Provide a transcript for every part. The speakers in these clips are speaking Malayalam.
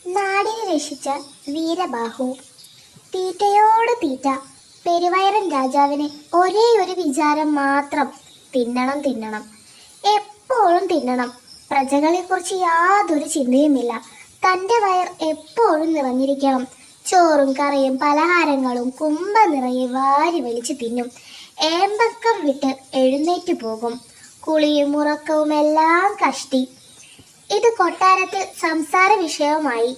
നാടിനെ രക്ഷിച്ച വീരബാഹു. തീറ്റയോട് തീറ്റ. പെരുവയറൻ രാജാവിന് ഒരേ ഒരു വിചാരം മാത്രം: തിന്നണം, തിന്നണം, എപ്പോഴും തിന്നണം. പ്രജകളെക്കുറിച്ച് യാതൊരു ചിന്തയുമില്ല. തൻ്റെ വയർ എപ്പോഴും നിറഞ്ഞിരിക്കണം. ചോറും കറിയും പലഹാരങ്ങളും കുമ്പ നിറയെ വാരി വലിച്ചു തിന്നും. ഏമ്പക്കം വിട്ട് എഴുന്നേറ്റ് പോകും. കുളിയും ഉറക്കവും എല്ലാം കഷ്ടി. ഇത് കൊട്ടാരത്തിൽ സംസാര വിഷയവുമായി.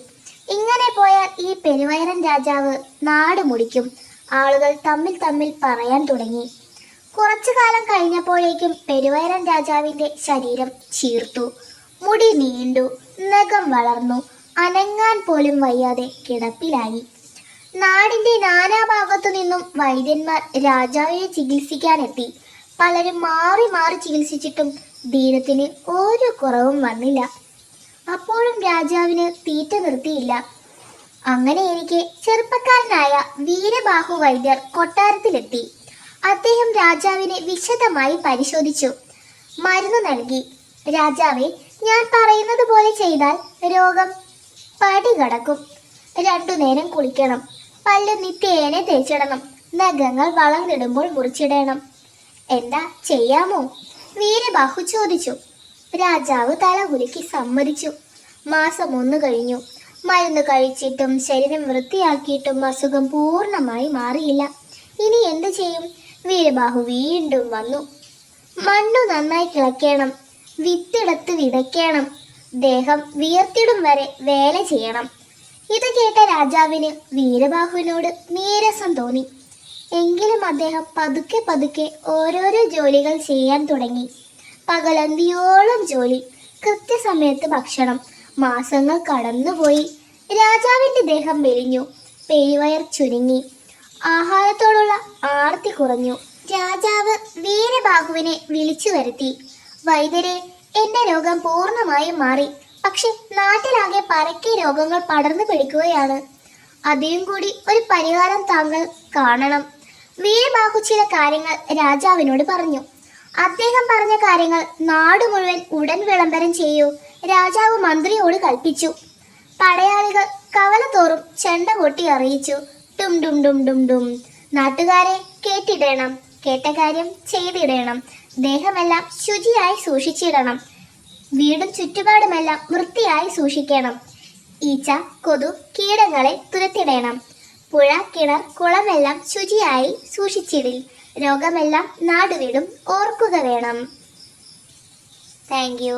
ഇങ്ങനെ പോയാൽ ഈ പെരുവയറൻ രാജാവ് നാട് മുടിക്കും. ആളുകൾ തമ്മിൽ തമ്മിൽ പറയാൻ തുടങ്ങി. കുറച്ചു കാലം കഴിഞ്ഞപ്പോഴേക്കും പെരുവയറൻ രാജാവിന്റെ ശരീരം ചീർത്തു. മുടി നീണ്ടു, നഖം വളർന്നു. അനങ്ങാൻ പോലും വയ്യാതെ കിടപ്പിലായി. നാടിന്റെ നാനാഭാഗത്തു നിന്നും വൈദ്യന്മാർ രാജാവിനെ ചികിത്സിക്കാനെത്തി. പലരും മാറി മാറി ചികിത്സിച്ചിട്ടും ദീനത്തിന് ഒരു കുറവും വന്നില്ല. അപ്പോഴും രാജാവിന് തീറ്റ നിർത്തിയില്ല. അങ്ങനെയിരിക്കെ ചെറുപ്പക്കാരനായ വീരബാഹു വൈദ്യർ കൊട്ടാരത്തിലെത്തി. അദ്ദേഹം രാജാവിനെ വിശദമായി പരിശോധിച്ചു. മരുന്ന് നൽകി. രാജാവേ, ഞാൻ പറയുന്നത് പോലെ ചെയ്താൽ രോഗം പടികടക്കും. 2 നേരം കുളിക്കണം. പല്ല് നിത്യേന തേച്ചിടണം. നഖങ്ങൾ വളർന്നിടുമ്പോൾ മുറിച്ചിടണം. എന്താ, ചെയ്യാമോ? വീരബാഹു ചോദിച്ചു. രാജാവ് തലകുലുക്കി സമ്മതിച്ചു. മാസം 1 കഴിഞ്ഞു. മരുന്ന് കഴിച്ചിട്ടും ശരീരം വൃത്തിയാക്കിയിട്ടും അസുഖം പൂർണ്ണമായി മാറിയില്ല. ഇനി എന്തു ചെയ്യും? വീരബാഹു വീണ്ടും വന്നു. മണ്ണു നന്നായി കിളയ്ക്കണം. വിത്തിടത്ത് വിതയ്ക്കണം. ദേഹം വിയർത്തിടും വരെ വേല ചെയ്യണം. ഇത് കേട്ട രാജാവിന് വീരബാഹുവിനോട് നീരസം തോന്നി. എങ്കിലും അദ്ദേഹം പതുക്കെ പതുക്കെ ഓരോരോ ജോലികൾ ചെയ്യാൻ തുടങ്ങി. പകലന്തിയോളം ജോലി, കൃത്യസമയത്ത് ഭക്ഷണം. മാസങ്ങൾ കടന്നുപോയി. രാജാവിന്റെ ദേഹം മെലിഞ്ഞു. പെരുവയർ ചുരുങ്ങി. ആഹാരത്തോടുള്ള ആർത്തി കുറഞ്ഞു. രാജാവ് വീരബാഹുവിനെ വിളിച്ചു വരുത്തി. വൈദ്യരെ, എന്റെ രോഗം പൂർണ്ണമായും മാറി. പക്ഷെ നാട്ടിലാകെ പരക്കെ രോഗങ്ങൾ പടർന്നു പിടിക്കുകയാണ്. അതിനും കൂടി ഒരു പരിഹാരം താങ്കൾ കാണണം. വീരബാഹു ചില കാര്യങ്ങൾ രാജാവിനോട് പറഞ്ഞു. അദ്ദേഹം പറഞ്ഞ കാര്യങ്ങൾ നാട് മുഴുവൻ ഉടൻ വിളംബരം ചെയ്യൂ. രാജാവ് മന്ത്രിയോട് കൽപ്പിച്ചു. പടയാളികൾ കവലത്തോറും ചെണ്ട കൊട്ടി അറിയിച്ചു. ഡും ഡും ഡും ഡും ഡും. നാട്ടുകാരെ, കേട്ടിടണം. കേട്ട കാര്യം ചെയ്തിടണം. ദേഹമെല്ലാം ശുചിയായി സൂക്ഷിച്ചിടണം. വീടും ചുറ്റുപാടുമെല്ലാം വൃത്തിയായി സൂക്ഷിക്കണം. ഈച്ച, കൊതു, കീടങ്ങളെ തുരത്തിടണം. പുഴ, കിണർ, കുളമെല്ലാം ശുചിയായി സൂക്ഷിച്ചിടിൽ. രോഗമെല്ലാം നാടുവിടും ഓർക്കുക വേണം. Thank you.